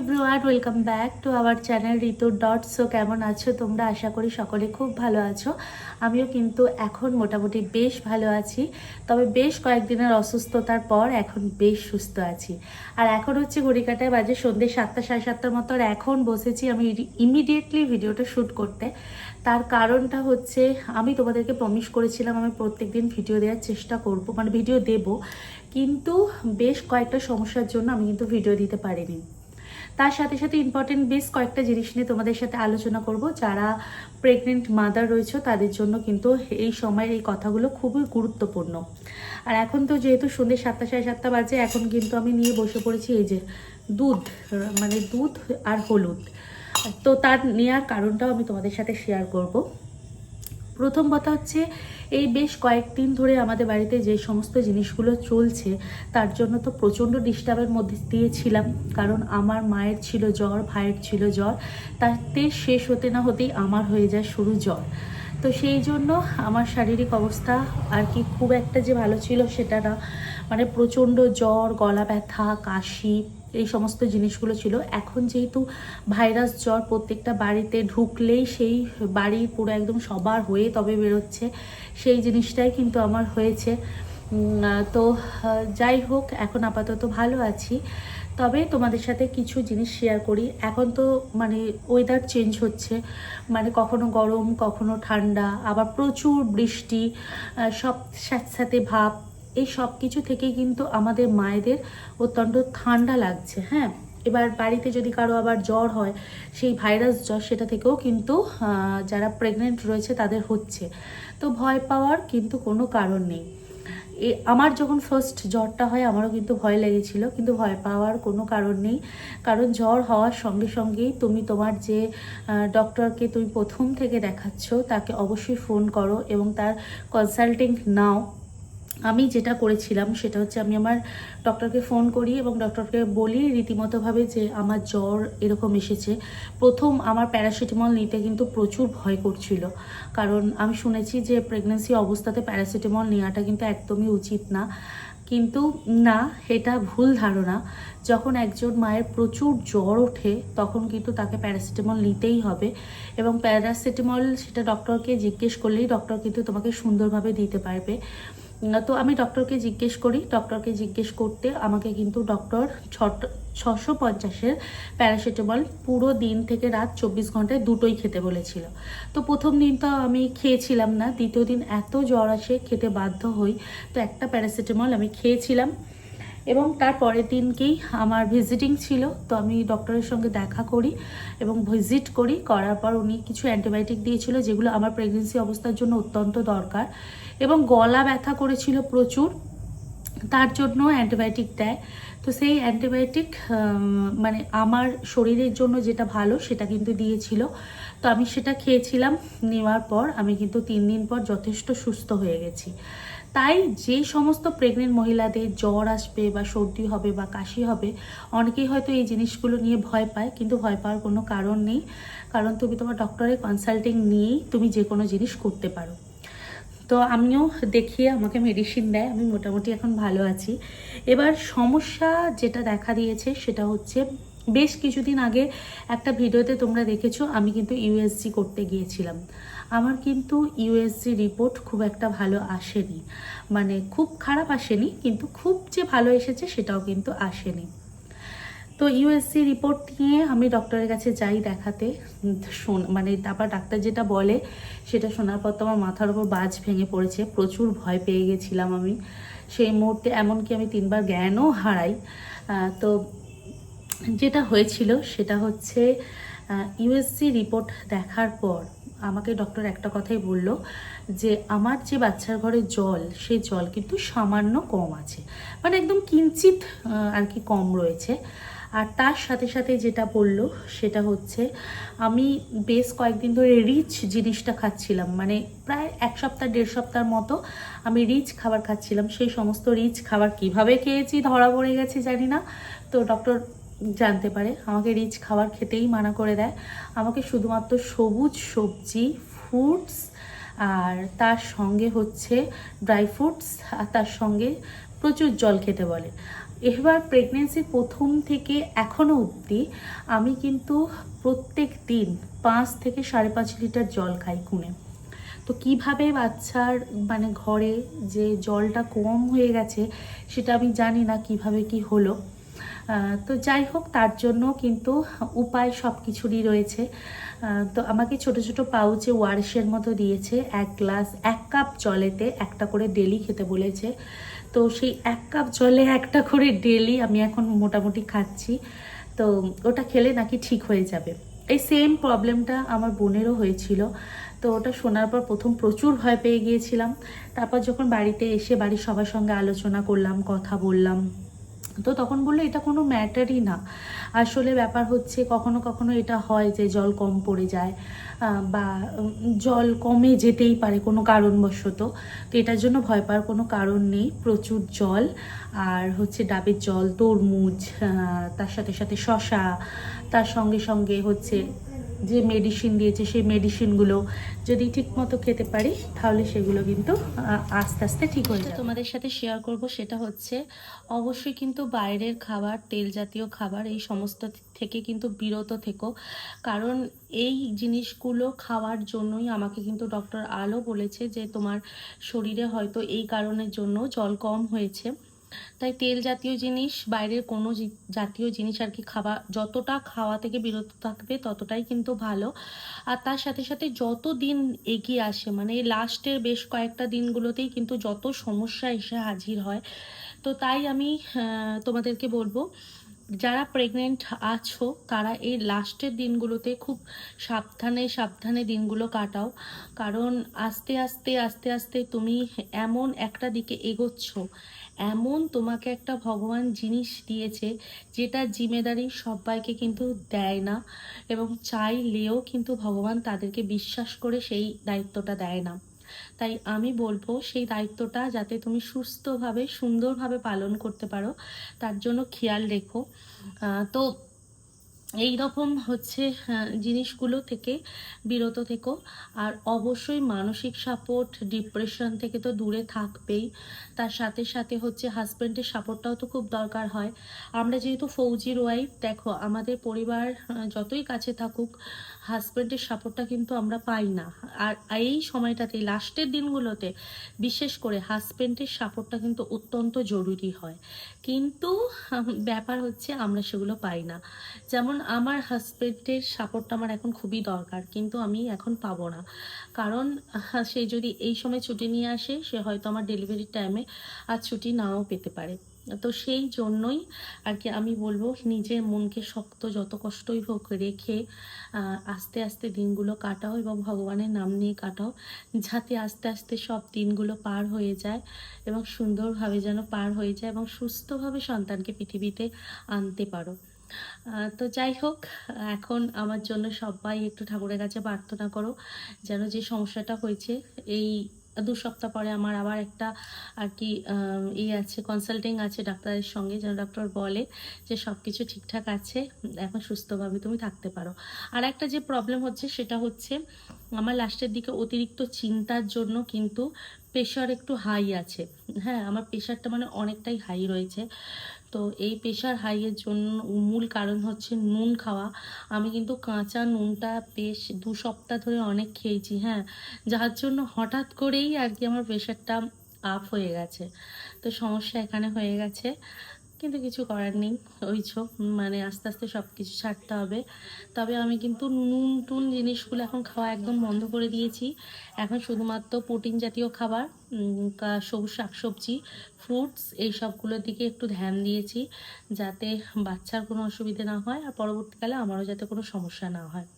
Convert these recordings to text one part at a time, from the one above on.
Everyone, welcome back to our channel Ritu dot. So কেমন আছো তোমরা? আশা করি সকলে খুব ভালো আছো। আমিও কিন্তু এখন মোটামুটি বেশ ভালো আছি, তবে বেশ কয়েকদিনের অসুস্থতার পর এখন বেশ সুস্থ আছি। আর এখন হচ্ছে ঘড়িকাটায় বাজে সন্ধ্যে 7টা সাড়ে 7টার মতো, আর এখন বসেছি আমি ইমিডিয়েটলি ভিডিওটা শ্যুট করতে। তার কারণটা হচ্ছে আমি তোমাদেরকে প্রমিস করেছিলাম আমি প্রত্যেকদিন ভিডিও দেওয়ার চেষ্টা করব, মানে ভিডিও দেব, কিন্তু বেশ কয়েকটা সমস্যার জন্য আমি কিন্তু ভিডিও দিতে পারিনি। তার সাথে সাথে ইম্পর্টেন্ট বেশ কয়েকটা জিনিস নিয়ে তোমাদের সাথে আলোচনা করব। যারা প্রেগনেন্ট মাদার রয়েছে তাদের জন্য কিন্তু এই সময়ের এই কথাগুলো খুবই গুরুত্বপূর্ণ। আর এখন তো যেহেতু সন্ধ্যে 7টা সাড়ে 7টা বাজে, এখন কিন্তু আমি নিয়ে বসে পড়েছি এই যে দুধ, মানে দুধ আর হলুদ। তো তার নেওয়ার কারণটাও আমি তোমাদের সাথে শেয়ার করব। প্রথম কথা হচ্ছে, এই বেশ কয়েকদিন ধরে আমাদের বাড়িতে যে সমস্ত জিনিসগুলো চলছে তার জন্য তো প্রচণ্ড ডিস্টার্বের মধ্যে দিয়েছিলাম। কারণ আমার মায়ের ছিল জ্বর, ভাইয়ের ছিল জ্বর, তাতে শেষ হতে না হতেই আমার হয়ে যায় শুরু জ্বর। তো সেই জন্য আমার শারীরিক অবস্থা আর কি খুব একটা যে ভালো ছিল সেটা না, মানে প্রচণ্ড জ্বর, গলা ব্যথা, কাশি, এই সমস্ত জিনিসগুলো ছিল। এখন যেহেতু ভাইরাস জ্বর প্রত্যেকটা বাড়িতে ঢুকলেই সেই বাড়ির পুরো একদম সবার হয়ে তবে বেরোচ্ছে, সেই জিনিসটাই কিন্তু আমার হয়েছে। তো যাই হোক, এখন আপাতত ভালো আছি। তবে তোমাদের সাথে কিছু জিনিস শেয়ার করি। এখন তো মানে ওয়েদার চেঞ্জ হচ্ছে, মানে কখনো গরম কখনো ঠান্ডা, আবার প্রচুর বৃষ্টি, সব সাথে সাথে ভাব, এই সব কিছু থেকেই কিন্তু আমাদের মায়েদের অত্যন্ত ঠান্ডা লাগছে। হ্যাঁ, এবার বাড়িতে যদি কারো আবার জ্বর হয়, সেই ভাইরাস জ্বর, সেটা থেকেও কিন্তু যারা প্রেগনেন্ট রয়েছে তাদের হচ্ছে। তো ভয় পাওয়ার কিন্তু কোনো কারণ নেই। আমার যখন ফার্স্ট জ্বরটা হয় আমারও কিন্তু ভয় লেগেছিল, কিন্তু ভয় পাওয়ার কোনো কারণ নেই। কারণ জ্বর হওয়ার সঙ্গে সঙ্গেই তুমি তোমার যে ডক্টরকে তুমি প্রথম থেকে দেখাচ্ছ তাকে অবশ্যই ফোন করো এবং তার কনসাল্টিং নাও। আমি যেটা করেছিলাম সেটা হচ্ছে, আমি আমার ডক্টরকে ফোন করি এবং ডক্টরকে বলি রীতিমতোভাবে যে আমার জ্বর এরকম এসেছে। প্রথম আমার প্যারাসিটামল নিতে কিন্তু প্রচুর ভয় করছিল, কারণ আমি শুনেছি যে প্রেগনেন্সি অবস্থাতে প্যারাসিটামল নেওয়াটা কিন্তু একদমই উচিত না। কিন্তু না, এটা ভুল ধারণা। যখন একজন মায়ের প্রচুর জ্বর ওঠে তখন কিন্তু তাকে প্যারাসিটামল নিতেই হবে, এবং প্যারাসিটামল সেটা ডক্টরকে জিজ্ঞেস করলেই ডক্টর কিন্তু তোমাকে সুন্দরভাবে দিতে পারবে। তো আমি ডক্টরকে জিজ্ঞেস করতে আমাকে কিন্তু ডক্টর 650-এর প্যারাসিটামল পুরো দিন থেকে রাত 24 ঘন্টায় দুটোই খেতে বলেছিল। তো প্রথম দিন তো আমি খেয়েছিলাম না, দ্বিতীয় দিন এত জ্বর আসে খেতে বাধ্য হই, তো একটা প্যারাসিটামল আমি খেয়েছিলাম। এবং তার পরের দিনকেই আমার ভিজিটিং ছিল, তো আমি ডক্টরের সঙ্গে দেখা করি এবং ভিজিট করার পর উনি কিছু অ্যান্টিবায়োটিক দিয়েছিল যেগুলো আমার প্রেগনেন্সি অবস্থার জন্য অত্যন্ত দরকার, এবং গলা ব্যথা করেছিল প্রচুর, তার জন্য অ্যান্টিবায়োটিক দেয়। তো সেই অ্যান্টিবায়োটিক মানে আমার শরীরের জন্য যেটা ভালো সেটা কিন্তু দিয়েছিল। তো আমি সেটা খেয়েছিলাম। নেওয়ার পর আমি কিন্তু 3 দিন পর যথেষ্ট সুস্থ হয়ে গেছি। তাই যে সমস্ত প্রেগনেন্ট মহিলাদের জ্বর আসবে বা সর্দি হবে বা কাশি হবে, অনেকেই হয়তো এই জিনিসগুলো নিয়ে ভয় পায়, কিন্তু ভয় পাওয়ার কোনো কারণ নেই। কারণ তুমি তোমার ডক্টরের কনসাল্টিং নিয়েই তুমি যে কোনো জিনিস করতে পারো। তো আমিও দেখিয়ে আমাকে মেডিসিন দেয়, আমি মোটামুটি এখন ভালো আছি। এবার সমস্যা যেটা দেখা দিয়েছে সেটা হচ্ছে, বেশ কিছুদিন আগে একটা ভিডিওতে তোমরা দেখেছো আমি কিন্তু ইউএসজি করতে গিয়েছিলাম। আমার কিন্তু ইউএসজি রিপোর্ট খুব একটা ভালো আসেনি, মানে খুব খারাপ আসেনি, কিন্তু খুব যে ভালো এসেছে সেটাও কিন্তু আসেনি। তো ইউএসজি রিপোর্ট নিয়ে আমি ডক্টরের কাছে যাই দেখাতে, মানে তারপর ডাক্তার যেটা বলে সেটা শোনার পর তো আমার মাথার উপর বাজ ভেঙে পড়েছে, প্রচুর ভয় পেয়ে গেছিলাম আমি সেই মুহূর্তে, এমনকি আমি 3বার জ্ঞানও হারাই। তো যেটা হয়েছিল সেটা হচ্ছে, ইউএসজি রিপোর্ট দেখার পর আমাকে ডক্টর একটা কথাই বলল যে আমার যে বাচ্চার ঘরে জল, সেই জল কিন্তু সামান্য কম আছে, মানে একদম কিঞ্চিত আর কি কম রয়েছে। আর তার সাথে সাথে যেটা বললো সেটা হচ্ছে, আমি বেশ কয়েকদিন ধরে রিচ জিনিসটা খাচ্ছিলাম, মানে প্রায় 1 সপ্তাহ 1.5 সপ্তাহের মতো আমি রিচ খাবার খাচ্ছিলাম। সেই সমস্ত রিচ খাবার কিভাবে খেয়েছি ধরা পড়ে গেছে জানি না। তো ডক্টর জানতে পারে আমাকে রিচ খাবার খেতেই মানা করে দেয়, আমাকে শুধুমাত্র সবুজ সবজি, ফ্রুটস, আর তার সঙ্গে হচ্ছে ড্রাই ফ্রুটস, আর তার সঙ্গে প্রচুর জল খেতে বলে। এবার প্রেগনেন্সির প্রথম থেকে এখনও অবধি আমি কিন্তু প্রত্যেক দিন 5 থেকে 5.5 লিটার জল খাই খুনে। তো কিভাবে বাচ্চার মানে ঘরে যে জলটা কম হয়ে গেছে সেটা আমি জানি না কিভাবে কি হলো। তো যাই হোক, তার জন্য কিন্তু উপায় সব কিছুরই রয়েছে। তো আমাকে ছোট ছোট পাউচে ওয়ারিশের মতো দিয়েছে, 1 কাপ জলেতে একটা করে ডেলি খেতে বলেছে। তো সেই 1 কাপ জলে একটা করে ডেলি আমি এখন মোটামুটি খাচ্ছি। তো ওটা খেলে নাকি ঠিক হয়ে যাবে। এই সেম প্রবলেমটা আমার বোনেরও হয়েছিল। তো ওটা শোনার পর প্রথম প্রচুর ভয় পেয়ে গিয়েছিলাম। তারপর যখন বাড়িতে এসে বাড়ির সবার সঙ্গে আলোচনা করলাম, কথা বললাম, তো তখন বললো এটা কোনো ম্যাটারই না। আসলে ব্যাপার হচ্ছে কখনো কখনো এটা হয় যে জল কম পড়ে যায়, বা জল কমে যেতেই পারে কোনো কারণবশত। তো এটার জন্য ভয় পাওয়ার কোনো কারণ নেই। প্রচুর জল আর হচ্ছে ডাবের জল, তরমুজ, তার সাথে সাথে শশা, তার সঙ্গে সঙ্গে হচ্ছে যে মেডিসিন দিয়েছে সেই মেডিসিনগুলো যদি ঠিক মতো খেতে পারি তাহলে সেগুলো কিন্তু আস্তে আস্তে ঠিক হয়ে যাবে। তোমাদের সাথে শেয়ার করব সেটা হচ্ছে অবশ্যই কিন্তু বাইরের খাবার, তেল জাতীয় খাবার এই সমস্ত থেকে কিন্তু বিরত থেকো। কারণ এই জিনিসগুলো খাওয়ার জন্যই আমাকে কিন্তু ডক্টর আলো বলেছে যে তোমার শরীরে হয়তো এই কারণের জন্য জল কম হয়েছে। তাই তেল জাতীয় জিনিস, বাইরের কোনো জাতীয় জিনিস আর কি যতটা খাওয়া থেকে বিরত থাকবে ততটাই কিন্তু ভালো। আর তার সাথে সাথে যত দিন এগিয়ে আসে, মানে লাস্টের বেশ কয়েকটা দিনগুলোতেই কিন্তু যত সমস্যা এসে হাজির হয়। তো তাই আমি তোমাদেরকে বলবো, যারা প্রেগনেন্ট আছো তারা এই লাস্টের দিনগুলোতে খুব সাবধানে সাবধানে দিনগুলো কাটাও। কারণ আস্তে আস্তে আস্তে আস্তে তুমি এমন একটা দিকে এগোচ্ছ, এমন তোমাকে একটা ভগবান জিনিস দিয়েছে যেটা জিম্মেদারি সবাইকে কিন্তু দেয় না, এবং চাইলেও কিন্তু ভগবান তাদেরকে বিশ্বাস করে সেই দায়িত্বটা দেয় না। তাই আমি বলবো সেই দায়িত্বটা যাতে তুমি সুস্থভাবে সুন্দরভাবে পালন করতে পারো তার জন্য খেয়াল রেখো। তো এই রকম হচ্ছে জিনিসগুলো থেকে বিরত থেকো। আর অবশ্যই মানসিক সাপোর্ট, ডিপ্রেশন থেকে তো দূরে থাকবেই। তার সাথে সাথে হচ্ছে হাজব্যান্ডের সাপোর্টটাও তো খুব দরকার হয়। আমরা যেহেতু ফৌজির ওয়াইফ, দেখো আমাদের পরিবার যতই কাছে থাকুক হাজব্যান্ডের সাপোর্টটা কিন্তু আমরা পাই না। আর এই সময়টাতে লাস্টের দিনগুলোতে বিশেষ করে হাজব্যান্ডের সাপোর্টটা কিন্তু অত্যন্ত জরুরি হয়। কিন্তু ব্যাপার হচ্ছে আমরা সেগুলো পাই না। যেমন আমার হাজব্যান্ডের সাপোর্টটা আমার এখন খুবই দরকার, কিন্তু আমি এখন পাবো না। কারণ সে যদি এই সময় ছুটি নিয়ে আসে, সে হয়তো আমার ডেলিভারির টাইমে আর ছুটি নাও পেতে পারে। তো সেই জন্যই আর কি আমি বলবো, নিজের মনকে শক্ত যত কষ্টই হোক রেখে আস্তে আস্তে দিনগুলো কাটাও এবং ভগবানের নাম নিয়ে কাটাও, যাতে আস্তে আস্তে সব দিনগুলো পার হয়ে যায় এবং সুন্দরভাবে যেন পার হয়ে যায় এবং সুস্থভাবে সন্তানকে পৃথিবীতে আনতে পারো। তো যাই হোক, এখন আমার জন্য সবাই একটু ঠাকুরের কাছে প্রার্থনা করো যেন যে সমস্যাটা হয়েছে, এই 2 সপ্তাহ পরে আমার আবার একটা আর কি আছে, কনসাল্টিং আছে ডাক্তারের সঙ্গে, যেন ডক্টর বলে যে সব কিছু ঠিকঠাক আছে, এখন সুস্থভাবে তুমি থাকতে পারো। আর একটা যে প্রবলেম হচ্ছে সেটা হচ্ছে আমার লাস্টের দিকে অতিরিক্ত চিন্তার জন্য কিন্তু প্রেশার একটু হাই আছে। হ্যাঁ, আমার প্রেশারটা মানে অনেকটাই হাই রয়েছে। তো এই প্রেশার হাইয়ের জন্য মূল কারণ হচ্ছে নুন খাওয়া। আমি কিন্তু কাঁচা নুনটা বেশ 2 সপ্তাহ ধরে অনেক খেয়েছি, হ্যাঁ, যার জন্য হঠাৎ করেই আর কি আমার প্রেশারটা আপ হয়ে গেছে। তো সমস্যা এখানে হয়ে গেছে, কিন্তু কিছু করার নেই। মানে আস্তে আস্তে সব কিছু ছাড়তে হবে। তবে আমি কিন্তু নুন টুন জিনিসগুলো এখন খাওয়া একদম বন্ধ করে দিয়েছি। এখন শুধুমাত্র প্রোটিন জাতীয় খাবার, সবুজ শাকসবজি, ফ্রুটস, এই সবগুলোর দিকে একটু ধ্যান দিয়েছি, যাতে বাচ্চার কোনো অসুবিধে না হয় আর পরবর্তীকালে আমারও যাতে কোনো সমস্যা না হয়।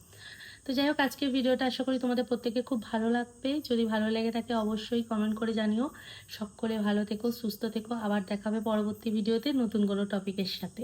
তো যাই হোক, আজকের ভিডিওটা আশা করি তোমাদের প্রত্যেকে খুব ভালো লাগবে। যদি ভালো লেগে থাকে অবশ্যই কমেন্ট করে জানিও। সকলে ভালো থেকো, সুস্থ থেকো। আবার দেখাবে পরবর্তী ভিডিওতে নতুন কোনো টপিকের সাথে।